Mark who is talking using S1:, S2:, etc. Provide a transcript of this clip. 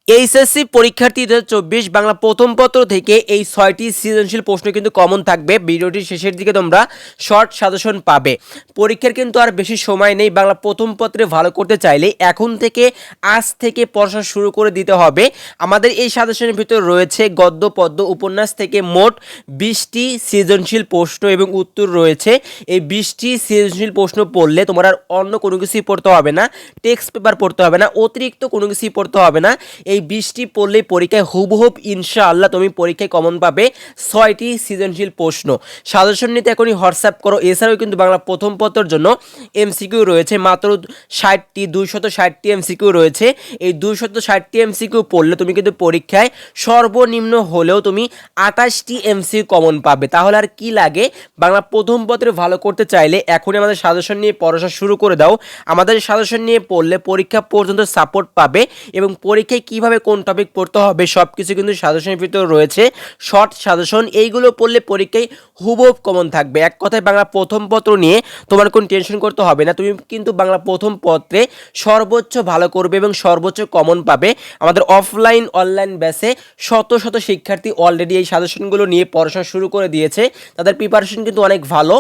S1: HSC পরীক্ষার্থী 2024 বাংলা প্রথম পত্র থেকে এই 6টি সৃজনশীল প্রশ্ন কিন্তু কমন থাকবে। ভিডিওটির শেষের দিকে তোমরা শর্ট সাজেশন পাবে। পরীক্ষার কিন্তু আর বেশি সময় নেই। বাংলা প্রথম পত্রে ভালো করতে চাইলে এখন থেকে আজ থেকে পড়াশোনা শুরু করে দিতে হবে। আমাদের এই সাজেশনের ভিতর রয়েছে গদ্য পদ্য উপন্যাস থেকে মোট 20টি সৃজনশীল প্রশ্ন এবং উত্তর রয়েছে। এই 20টি সৃজনশীল প্রশ্ন পড়লে তোমার আর অন্য কোনো কিছুই পড়তে হবে না, টেক্সট পেপার পড়তে হবে না, অতিরিক্ত কোনো কিছুই পড়তে হবে না। এই 20টি পড়লেই পরীক্ষায় হুবহুব ইনশাআল্লাহ তুমি পরীক্ষায় কমন পাবে 6টি সৃজনশীল প্রশ্ন। সাজেশন নিতে এখনই হোয়াটসঅ্যাপ করো। এছাড়াও কিন্তু বাংলা প্রথম পত্রের জন্য এমসিকিউ রয়েছে মাত্র 260টি এমসিকিউ রয়েছে। এই 260টি এমসিকিউ পড়লে তুমি কিন্তু পরীক্ষায় সর্বনিম্ন হলেও তুমি 28টি এমসিকিউ কমন পাবে। তাহলে আর কি লাগে? বাংলা প্রথম পত্রে ভালো করতে চাইলে এখনই আমাদের সাজেশন নিয়ে পড়াশোনা শুরু করে দাও। আমাদের সাজেশন নিয়ে পড়লে পরীক্ষা পর্যন্ত সাপোর্ট পাবে এবং পরীক্ষায় কিভাবে কোন টপিক পড়তে হবে সব কিছু কিন্তু সাজেশনের ভিতরে রয়েছে। শর্ট সাজেশন এইগুলো পড়লে পরীক্ষায় হুবহুব কমন থাকবে। এক কথায় বাংলা প্রথম পত্র নিয়ে তোমার কোনো টেনশন করতে হবে না। তুমি কিন্তু বাংলা প্রথম পত্রে সর্বোচ্চ ভালো করবে এবং সর্বোচ্চ কমন পাবে। আমাদের অফলাইন অনলাইন ব্যাচে শত শত শিক্ষার্থী অলরেডি এই সাজেশনগুলো নিয়ে পড়াশোনা শুরু করে দিয়েছে। তাদের প্রিপারেশন কিন্তু অনেক ভালো।